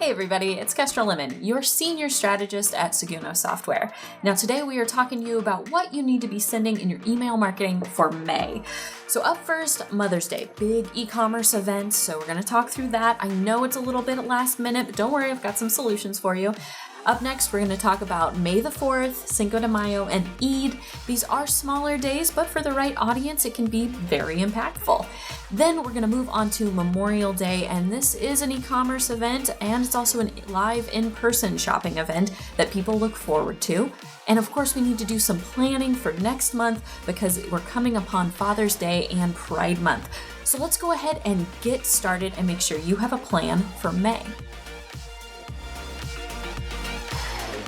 Hey everybody, it's Kestrel Lemon, your senior strategist at Seguno Software. Now today we are talking to you about what you need to be sending in your email marketing for May. So up first, Mother's Day, big e-commerce event, so we're going to talk through that. I know it's a little bit last minute, but don't worry, I've got some solutions for you. Up next, we're going to talk about May the 4th, Cinco de Mayo, and Eid. These are smaller days, but for the right audience, it can be very impactful. Then we're going to move on to Memorial Day, and this is an e-commerce event, and it's also a live in-person shopping event that people look forward to. And of course, we need to do some planning for next month because we're coming upon Father's Day and Pride Month. So let's go ahead and get started and make sure you have a plan for May.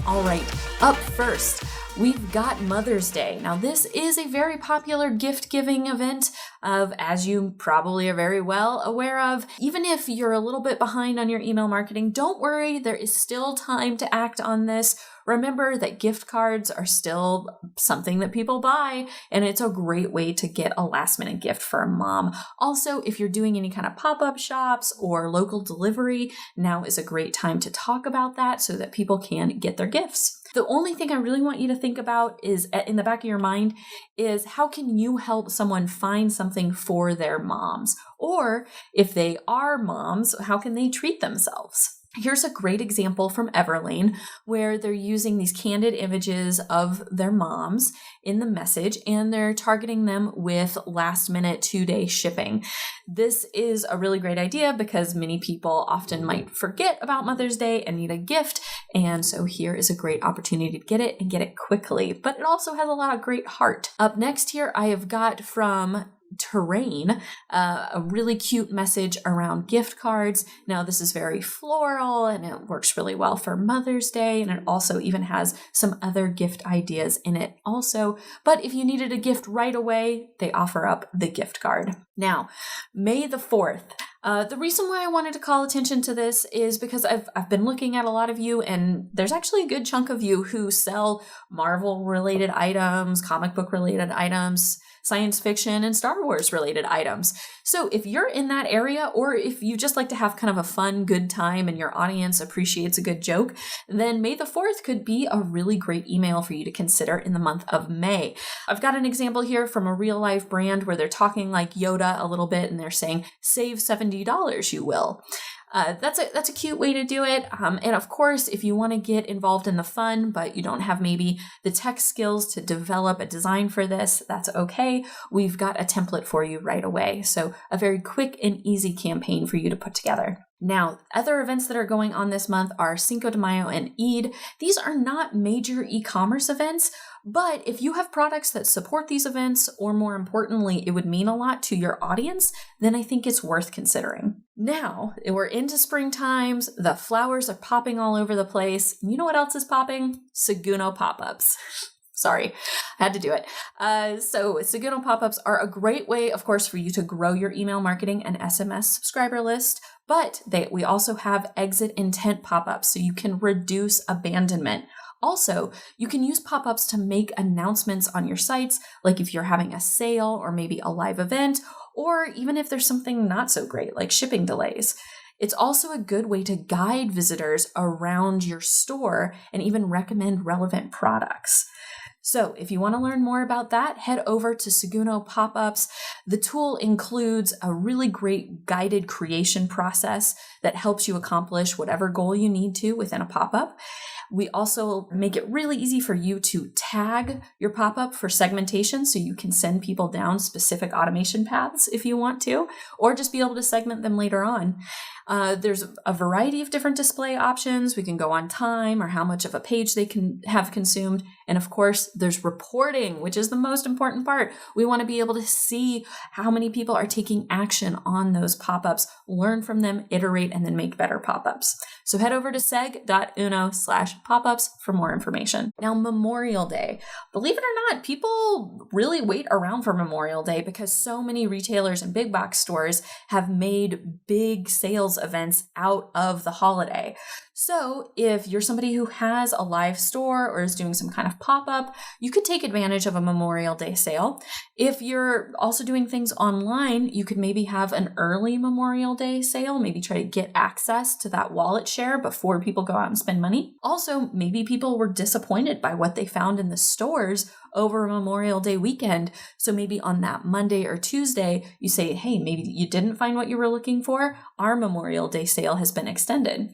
All right, up first, we've got Mother's Day. Now, this is a very popular gift-giving event, as you probably are very well aware of. Even if you're a little bit behind on your email marketing, don't worry, there is still time to act on this. Remember that gift cards are still something that people buy, and it's a great way to get a last-minute gift for a mom. Also, if you're doing any kind of pop-up shops or local delivery, now is a great time to talk about that so that people can get their gifts. The only thing I really want you to think about is, in the back of your mind, is how can you help someone find something for their moms? Or if they are moms, how can they treat themselves? Here's a great example from Everlane where they're using these candid images of their moms in the message and they're targeting them with last minute 2-day shipping. This is a really great idea because many people often might forget about Mother's Day and need a gift. And so here is a great opportunity to get it and get it quickly, but it also has a lot of great heart. Up next here, I have got from Terrain, a really cute message around gift cards. Now this is very floral and it works really well for Mother's Day, and it also even has some other gift ideas in it also. But if you needed a gift right away, they offer up the gift card. Now, May the 4th. The reason why I wanted to call attention to this is because I've been looking at a lot of you, and there's actually a good chunk of you who sell Marvel related items, comic book related items, science fiction, and Star Wars related items. So if you're in that area, or if you just like to have kind of a fun, good time and your audience appreciates a good joke, then May the 4th could be a really great email for you to consider in the month of May. I've got an example here from a real life brand where they're talking like Yoda a little bit and they're saying, save $70, you will. That's a cute way to do it. And of course, if you want to get involved in the fun, but you don't have maybe the tech skills to develop a design for this, that's okay. We've got a template for you right away. So a very quick and easy campaign for you to put together. Now, other events that are going on this month are Cinco de Mayo and Eid. These are not major e-commerce events, but if you have products that support these events, or more importantly, it would mean a lot to your audience, then I think it's worth considering. Now, we're into spring times, the flowers are popping all over the place. You know what else is popping? Seguno Popups. Sorry, I had to do it. So Seguno Popups are a great way, of course, for you to grow your email marketing and SMS subscriber list, but we also have exit intent pop-ups so you can reduce abandonment. Also, you can use pop-ups to make announcements on your sites, like if you're having a sale or maybe a live event, or even if there's something not so great, like shipping delays. It's also a good way to guide visitors around your store and even recommend relevant products. So if you want to learn more about that, head over to Seguno Popups. The tool includes a really great guided creation process that helps you accomplish whatever goal you need to within a pop-up. We also make it really easy for you to tag your pop-up for segmentation so you can send people down specific automation paths if you want to, or just be able to segment them later on. There's a variety of different display options. We can go on time or how much of a page they can have consumed. And of course, there's reporting, which is the most important part. We want to be able to see how many people are taking action on those pop-ups, learn from them, iterate, and then make better pop-ups. So head over to seg.uno/pop-ups for more information. Now, Memorial Day. Believe it or not, people really wait around for Memorial Day because so many retailers and big box stores have made big sales sales events out of the holiday. So if you're somebody who has a live store or is doing some kind of pop-up, you could take advantage of a Memorial Day sale. If you're also doing things online, you could maybe have an early Memorial Day sale, maybe try to get access to that wallet share before people go out and spend money. Also, maybe people were disappointed by what they found in the stores over Memorial Day weekend. So maybe on that Monday or Tuesday, you say, hey, maybe you didn't find what you were looking for. Our Memorial Day sale has been extended.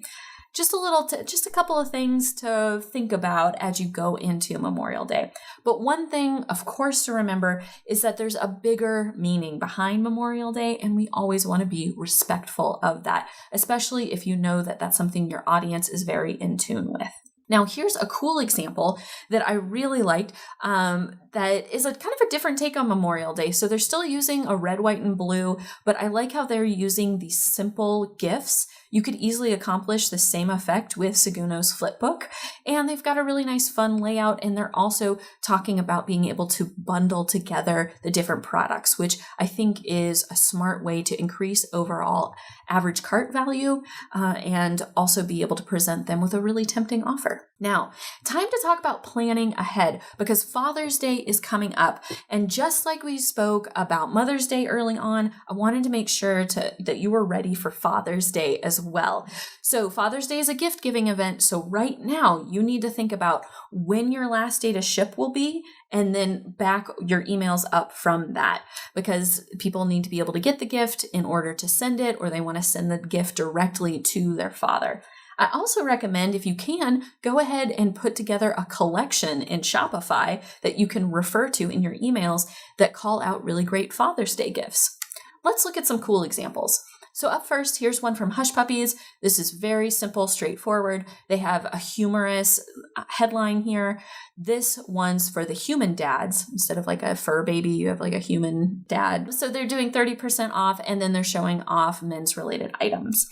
Just a couple of things to think about as you go into Memorial Day. But one thing, of course, to remember is that there's a bigger meaning behind Memorial Day, and we always want to be respectful of that, especially if you know that that's something your audience is very in tune with. Now, here's a cool example that I really liked that is a kind of a different take on Memorial Day. So they're still using a red, white, and blue, but I like how they're using these simple gifts. You could easily accomplish the same effect with Seguno's flipbook, and they've got a really nice fun layout, and they're also talking about being able to bundle together the different products, which I think is a smart way to increase overall average cart value and also be able to present them with a really tempting offer. Now, time to talk about planning ahead because Father's Day is coming up. And just like we spoke about Mother's Day early on, I wanted to make sure that you were ready for Father's Day as well. So Father's Day is a gift giving event. So right now you need to think about when your last day to ship will be and then back your emails up from that because people need to be able to get the gift in order to send it, or they want to send the gift directly to their father. I also recommend, if you can, go ahead and put together a collection in Shopify that you can refer to in your emails that call out really great Father's Day gifts. Let's look at some cool examples. So up first, here's one from Hush Puppies. This is very simple, straightforward. They have a humorous headline here. This one's for the human dads. Instead of like a fur baby, you have like a human dad. So they're doing 30% off, and then they're showing off men's related items.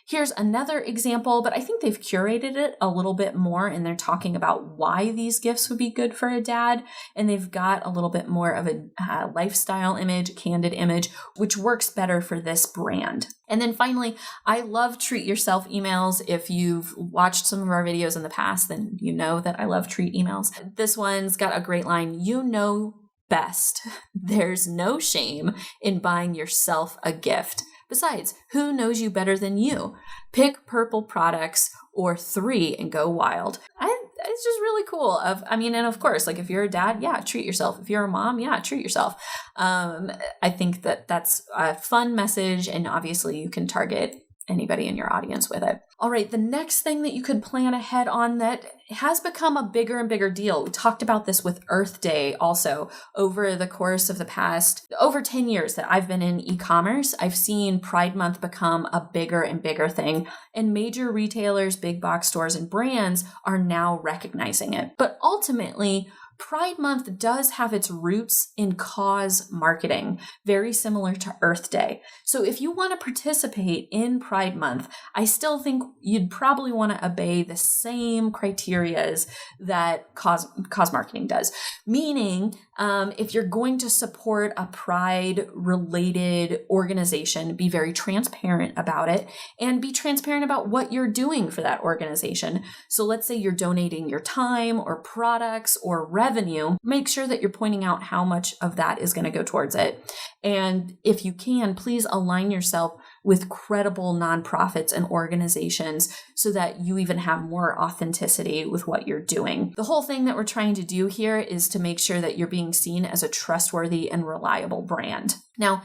Here's another example, but I think they've curated it a little bit more, and they're talking about why these gifts would be good for a dad. And they've got a little bit more of a lifestyle image, candid image, which works better for this brand. And then finally, I love treat yourself emails. If you've watched some of our videos in the past, then you know that I love treat emails. This one's got a great line. You know best. There's no shame in buying yourself a gift. Besides, who knows you better than you? Pick purple products or 3 and go wild. It's just really cool. And of course, like if you're a dad, yeah, treat yourself. If you're a mom, yeah, treat yourself. I think that's a fun message, and obviously you can target anybody in your audience with it. All right, the next thing that you could plan ahead on that has become a bigger and bigger deal. We talked about this with Earth Day also. Over the course of the past, over 10 years that I've been in e-commerce, I've seen Pride Month become a bigger and bigger thing. And major retailers, big box stores, and brands are now recognizing it. But ultimately, Pride Month does have its roots in cause marketing, very similar to Earth Day. So if you want to participate in Pride Month, I still think you'd probably want to obey the same criterias that cause marketing does. Meaning, if you're going to support a Pride-related organization, be very transparent about it and be transparent about what you're doing for that organization. So let's say you're donating your time or products or revenue, make sure that you're pointing out how much of that is going to go towards it. And if you can, please align yourself with credible nonprofits and organizations so that you even have more authenticity with what you're doing. The whole thing that we're trying to do here is to make sure that you're being seen as a trustworthy and reliable brand. Now,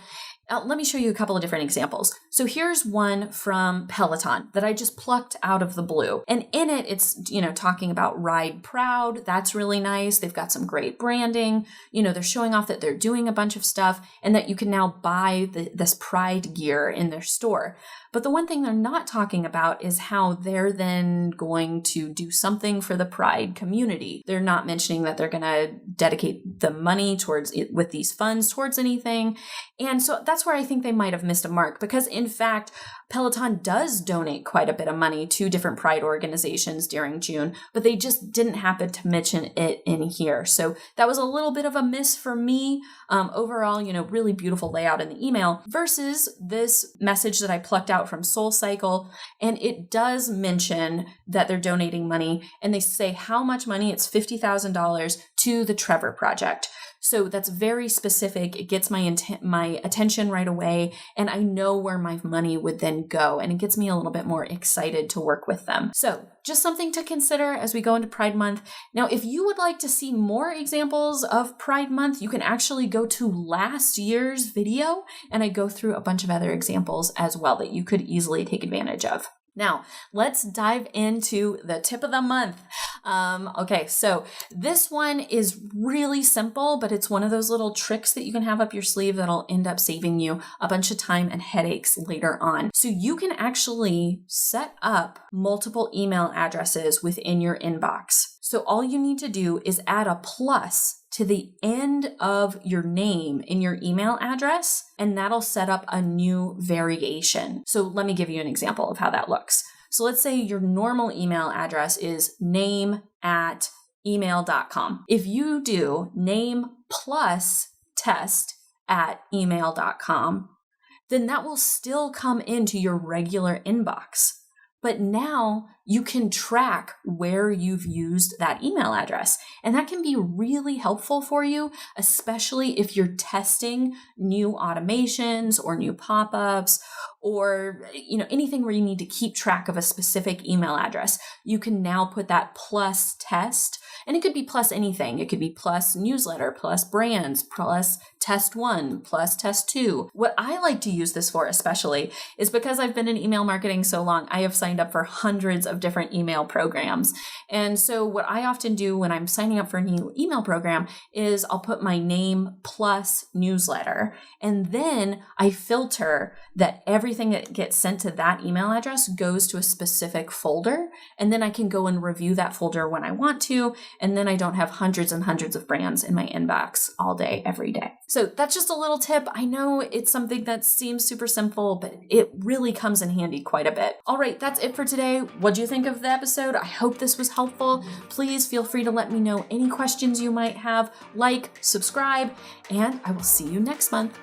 let me show you a couple of different examples. So here's one from Peloton that I just plucked out of the blue. And in it, it's, talking about Ride Proud. That's really nice. They've got some great branding. They're showing off that they're doing a bunch of stuff and that you can now buy this Pride gear in their store. But the one thing they're not talking about is how they're then going to do something for the Pride community. They're not mentioning that they're going to dedicate the money with these funds towards anything. And so that's where I think they might have missed a mark because in fact, Peloton does donate quite a bit of money to different pride organizations during June, but they just didn't happen to mention it in here. So that was a little bit of a miss for me. Overall, really beautiful layout in the email versus this message that I plucked out from SoulCycle. And it does mention that they're donating money, and they say how much money. It's $50,000 to the Trevor Project. So that's very specific. It gets my attention right away, and I know where my money would then go, and it gets me a little bit more excited to work with them. So just something to consider as we go into Pride Month. Now, if you would like to see more examples of Pride Month, you can actually go to last year's video, and I go through a bunch of other examples as well that you could easily take advantage of. Now, let's dive into the tip of the month. Okay, so this one is really simple, but it's one of those little tricks that you can have up your sleeve that'll end up saving you a bunch of time and headaches later on. So you can actually set up multiple email addresses within your inbox. So all you need to do is add a plus to the end of your name in your email address, and that'll set up a new variation. So let me give you an example of how that looks. So let's say your normal email address is name@email.com. If you do name plus test@email.com, then that will still come into your regular inbox. But now you can track where you've used that email address. And that can be really helpful for you, especially if you're testing new automations or new pop-ups or anything where you need to keep track of a specific email address. You can now put that plus test, and it could be plus anything. It could be plus newsletter, plus brands, plus test 1, plus test 2. What I like to use this for especially is because I've been in email marketing so long, I have signed up for hundreds of different email programs. And so what I often do when I'm signing up for a new email program is I'll put my name plus newsletter, and then I filter that everything that gets sent to that email address goes to a specific folder, and then I can go and review that folder when I want to, and then I don't have hundreds and hundreds of brands in my inbox all day, every day. So that's just a little tip. I know it's something that seems super simple, but it really comes in handy quite a bit. All right, that's it for today. What do you think of the episode? I hope this was helpful. Please feel free to let me know any questions you might have, subscribe, and I will see you next month.